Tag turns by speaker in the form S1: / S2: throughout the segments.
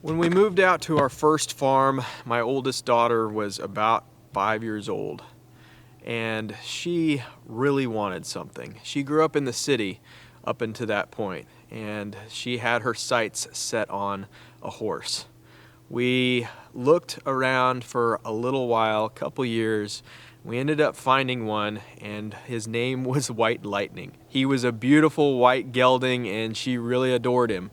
S1: When we moved out to our first farm, my oldest daughter was about 5 years old, and she really wanted something. She grew up in the city up until that point, and she had her sights set on a horse. We looked around for a little while, a couple years. We ended up finding one, and his name was White Lightning. He was a beautiful white gelding, and she really adored him.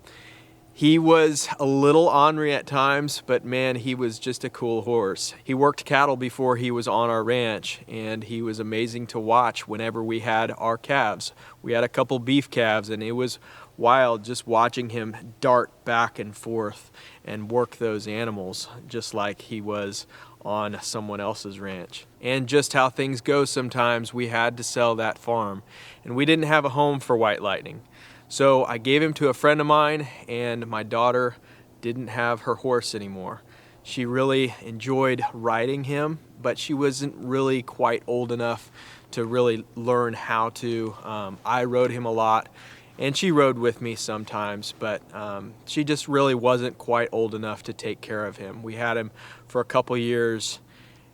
S1: He was a little ornery at times, but man, he was just a cool horse. He worked cattle before he was on our ranch, and he was amazing to watch whenever we had our calves. We had a couple beef calves, and it was wild just watching him dart back and forth and work those animals just like he was on someone else's ranch. And just how things go sometimes, we had to sell that farm, and we didn't have a home for White Lightning. So I gave him to a friend of mine, and my daughter didn't have her horse anymore. She really enjoyed riding him, but she wasn't really quite old enough to really learn how to. I rode him a lot, and she rode with me sometimes, but she just really wasn't quite old enough to take care of him. We had him for a couple years,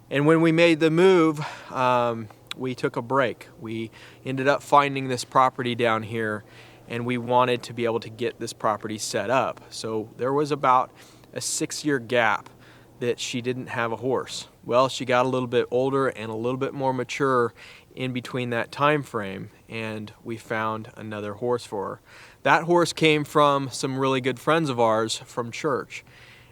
S1: and when we made the move, we took a break. We ended up finding this property down here, and we wanted to be able to get this property set up. So there was about a 6-year gap that she didn't have a horse. Well, she got a little bit older and a little bit more mature in between that time frame, and we found another horse for her. That horse came from some really good friends of ours from church,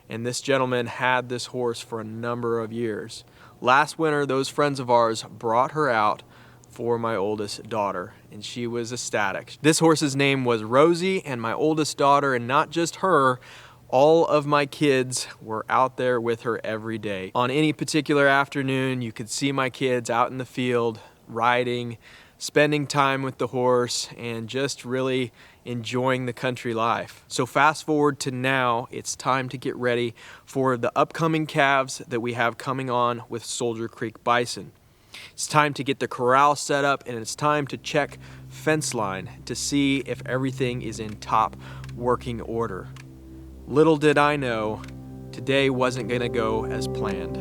S1: and this gentleman had this horse for a number of years. Last winter, those friends of ours brought her out for my oldest daughter, and she was ecstatic. This horse's name was Rosie, and my oldest daughter, and not just her, all of my kids were out there with her every day. On any particular afternoon, you could see my kids out in the field, riding, spending time with the horse, and just really enjoying the country life. So fast forward to now, it's time to get ready for the upcoming calves that we have coming on with Soldier Creek Bison. It's time to get the corral set up, and it's time to check fence line to see if everything is in top working order. Little did I know, today wasn't gonna go as planned.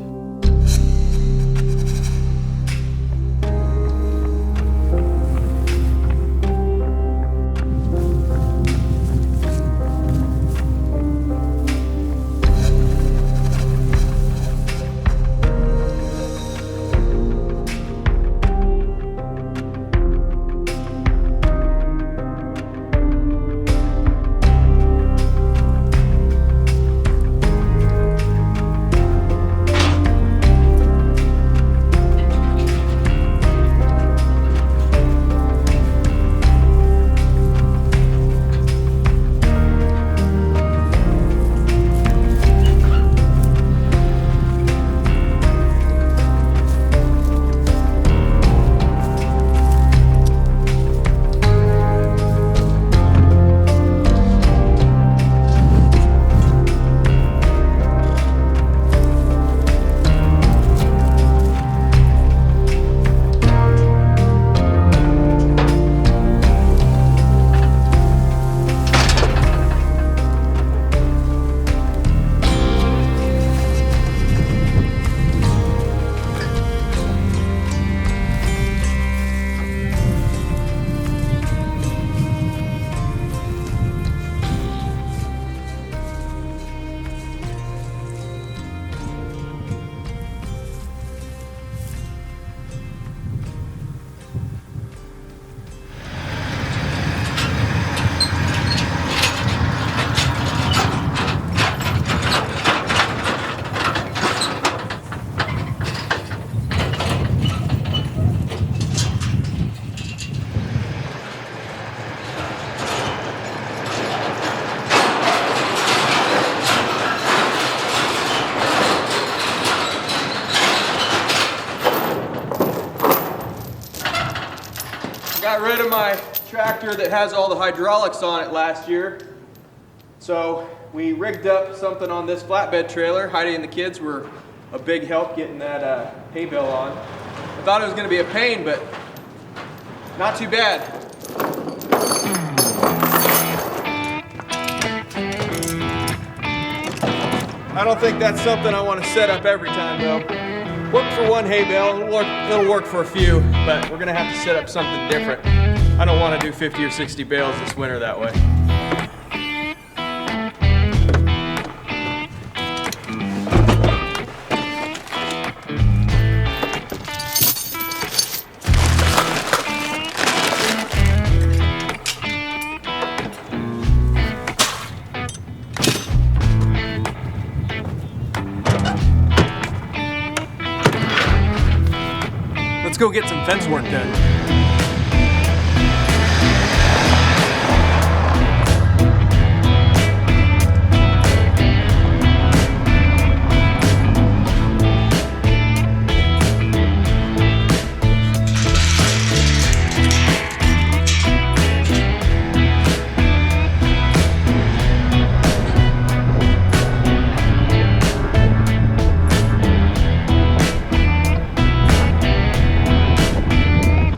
S1: Got rid of my tractor that has all the hydraulics on it last year. So we rigged up something on this flatbed trailer. Heidi and the kids were a big help getting that hay bale on. I thought it was going to be a pain, but not too bad. I don't think that's something I want to set up every time though. Work for one hay bale, it'll work for a few, but we're gonna have to set up something different. I don't want to do 50 or 60 bales this winter that way. Let's go get some fence work done.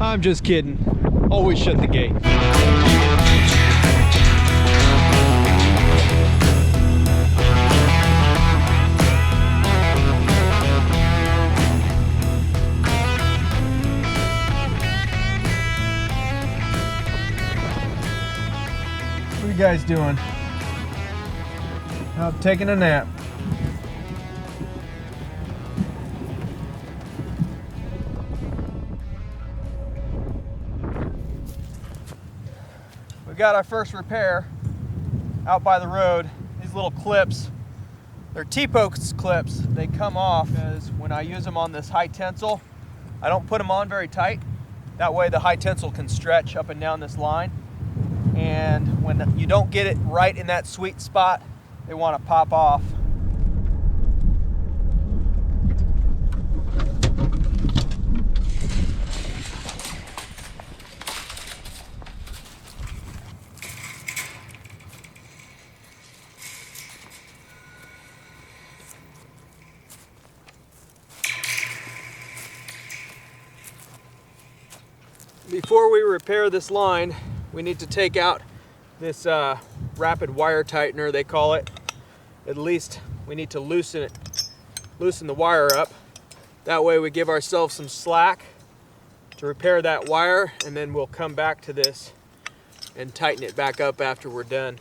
S1: I'm just kidding. Always shut the gate. What are you guys doing? I'm taking a nap. We got our first repair out by the road. These little clips, they're T-post clips. They come off because when I use them on this high tensile, I don't put them on very tight. That way the high tensile can stretch up and down this line. And when you don't get it right in that sweet spot, they want to pop off. Before we repair this line, we need to take out this rapid wire tightener, they call it. At least we need to loosen the wire up. That way we give ourselves some slack to repair that wire, and then we'll come back to this and tighten it back up after we're done.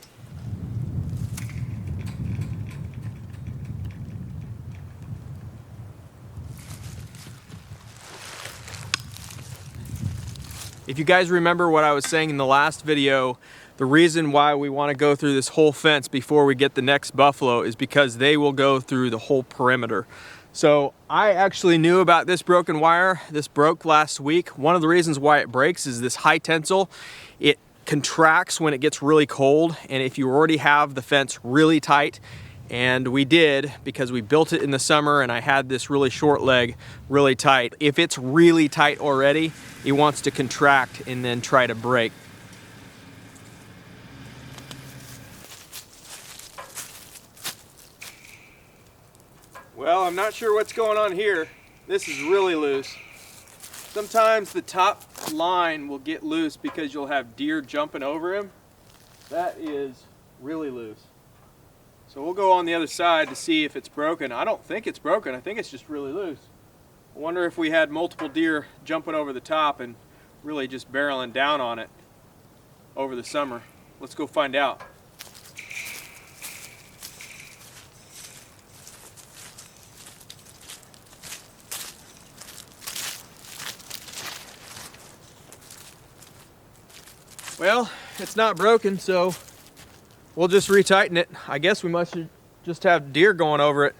S1: If you guys remember what I was saying in the last video, the reason why we want to go through this whole fence before we get the next buffalo is because they will go through the whole perimeter. So I actually knew about this broken wire. This broke last week. One of the reasons why it breaks is this high tensile. It contracts when it gets really cold, and if you already have the fence really tight, and we did because we built it in the summer and I had this really short leg really tight. If it's really tight already, it wants to contract and then try to break. Well, I'm not sure what's going on here. This is really loose. Sometimes the top line will get loose because you'll have deer jumping over him. That is really loose. So we'll go on the other side to see if it's broken. I don't think it's broken. I think it's just really loose. I wonder if we had multiple deer jumping over the top and really just barreling down on it over the summer. Let's go find out. Well, it's not broken, so we'll just retighten it. I guess we must just have deer going over it.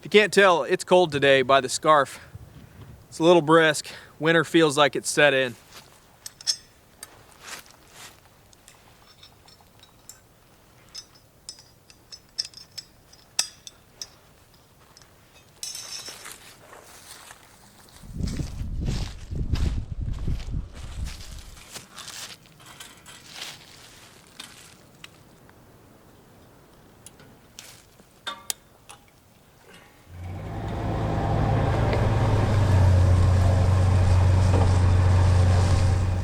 S1: If you can't tell, it's cold today by the scarf. It's a little brisk. Winter feels like it's set in.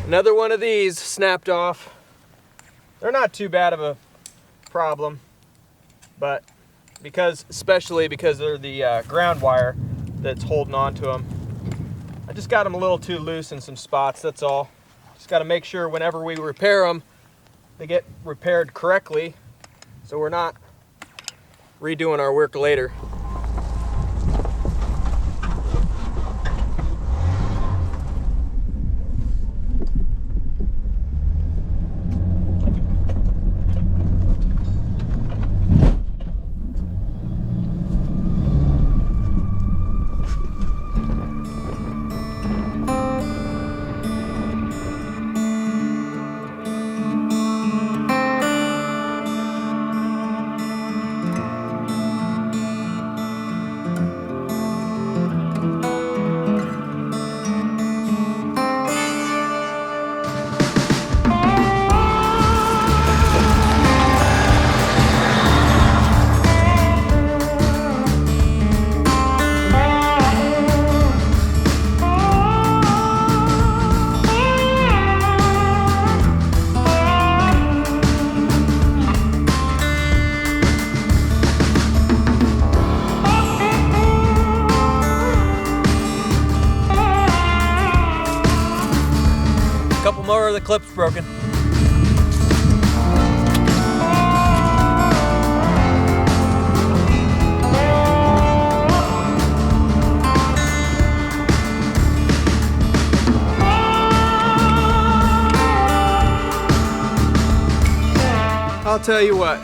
S1: Another one of these snapped off. They're not too bad of a problem, but especially because they're the ground wire that's holding on to them. I just got them a little too loose in some spots, that's all. Just got to make sure whenever we repair them, they get repaired correctly, so we're not redoing our work later. Couple more of the clips broken. I'll tell you what,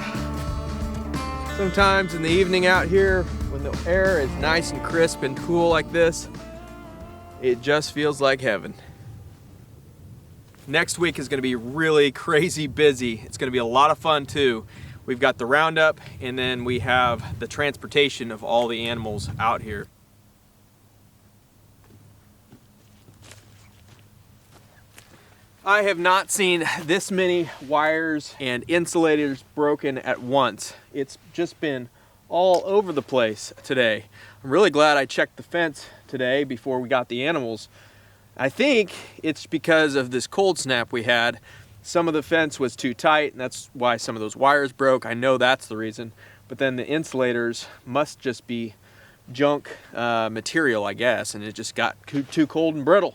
S1: sometimes in the evening out here when the air is nice and crisp and cool like this, it just feels like heaven. Next week is going to be really crazy busy. It's going to be a lot of fun too. We've got the roundup, and then we have the transportation of all the animals out here. I have not seen this many wires and insulators broken at once. It's just been all over the place today. I'm really glad I checked the fence today before we got the animals. I think it's because of this cold snap we had. Some of the fence was too tight, and that's why some of those wires broke. I know that's the reason. But then the insulators must just be junk material, I guess, and it just got too cold and brittle.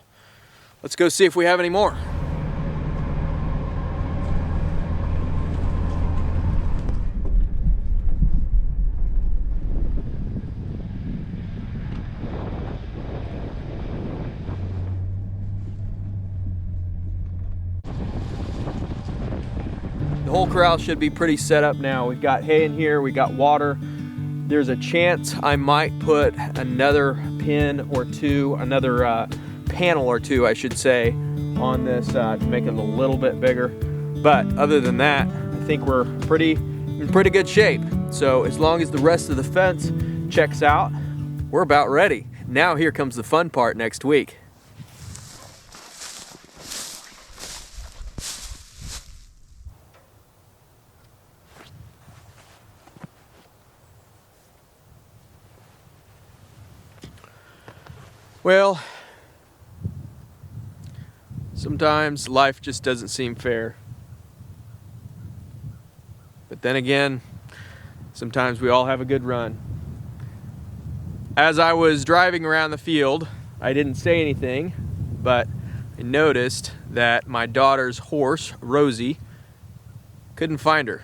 S1: Let's go see if we have any more. The whole corral should be pretty set up now. We've got hay in here, we got water. There's a chance I might put another pin or two, another panel or two, I should say, on this to make it a little bit bigger. But other than that, I think we're in pretty good shape. So as long as the rest of the fence checks out, we're about ready. Now here comes the fun part next week. Well, sometimes life just doesn't seem fair. But then again, sometimes we all have a good run. As I was driving around the field, I didn't say anything, but I noticed that my daughter's horse, Rosie, couldn't find her.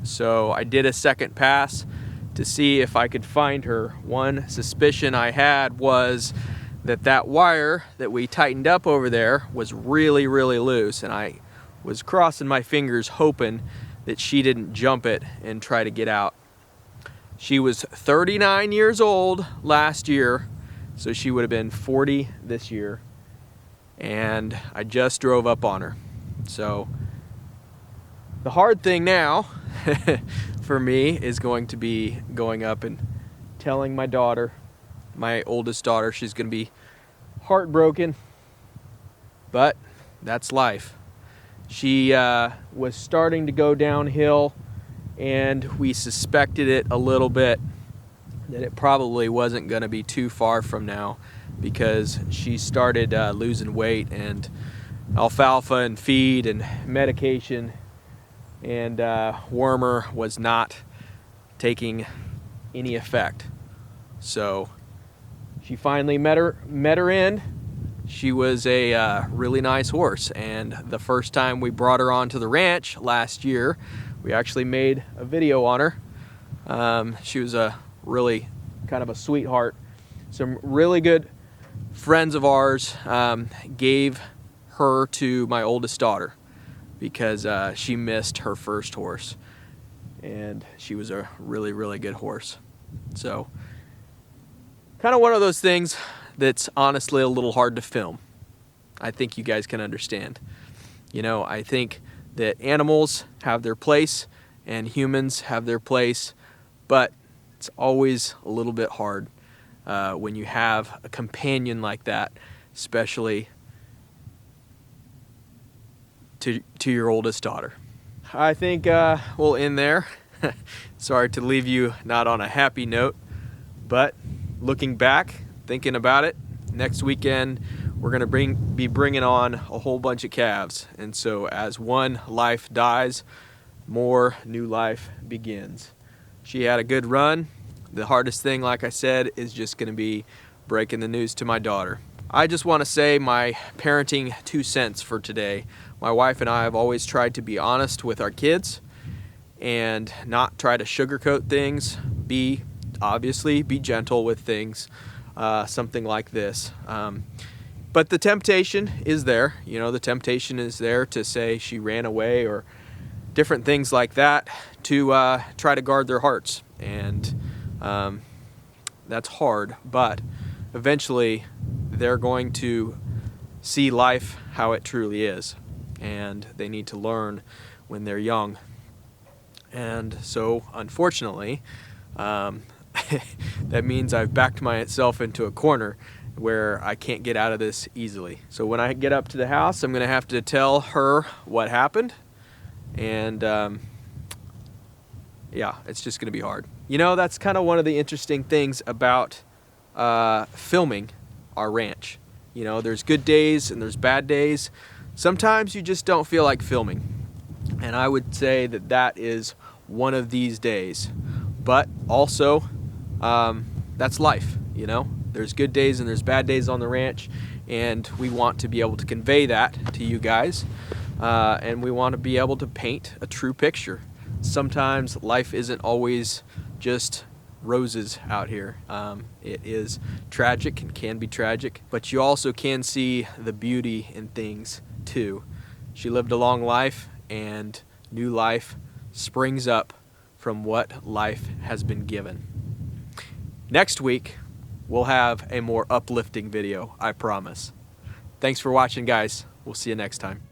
S1: So I did a second pass to see if I could find her. One suspicion I had was that wire that we tightened up over there was really loose, and I was crossing my fingers hoping that she didn't jump it and try to get out. She was 39 years old last year, so she would have been 40 this year, and I just drove up on her. So the hard thing now for me is going to be going up and telling my daughter, my oldest daughter, she's going to be heartbroken, but that's life. She was starting to go downhill, and we suspected it a little bit that it probably wasn't going to be too far from now, because she started losing weight, and alfalfa and feed and medication and wormer was not taking any effect. So she finally met her end. She was a really nice horse, and the first time we brought her onto the ranch last year, we actually made a video on her. She was a really kind of a sweetheart. Some really good friends of ours gave her to my oldest daughter because she missed her first horse, and she was a really, really good horse. So kind of one of those things that's honestly a little hard to film. I think you guys can understand. You know, I think that animals have their place and humans have their place, but it's always a little bit hard when you have a companion like that, especially to your oldest daughter. I think we'll end there. Sorry to leave you not on a happy note, but looking back, thinking about it, next weekend we're going to be bringing on a whole bunch of calves. And so as one life dies, more new life begins. She had a good run. The hardest thing, like I said, is just going to be breaking the news to my daughter. I just want to say my parenting 2 cents for today. My wife and I have always tried to be honest with our kids and not try to sugarcoat things. Obviously be gentle with things, something like this. But the temptation is there. You know, the temptation is there to say she ran away or different things like that to try to guard their hearts. And that's hard, but eventually they're going to see life how it truly is, and they need to learn when they're young. And so unfortunately that means I've backed myself into a corner where I can't get out of this easily. So when I get up to the house, I'm gonna have to tell her what happened, and yeah, it's just gonna be hard. You know, that's kind of one of the interesting things about filming our ranch. You know, there's good days and there's bad days. Sometimes you just don't feel like filming, and I would say that that is one of these days. But also, that's life, you know? There's good days and there's bad days on the ranch, and we want to be able to convey that to you guys, and we want to be able to paint a true picture. Sometimes life isn't always just roses out here. It is tragic and can be tragic, but you also can see the beauty in things too. She lived a long life, and new life springs up from what life has been given. Next week, we'll have a more uplifting video, I promise. Thanks for watching, guys. We'll see you next time.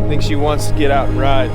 S1: I think she wants to get out and ride.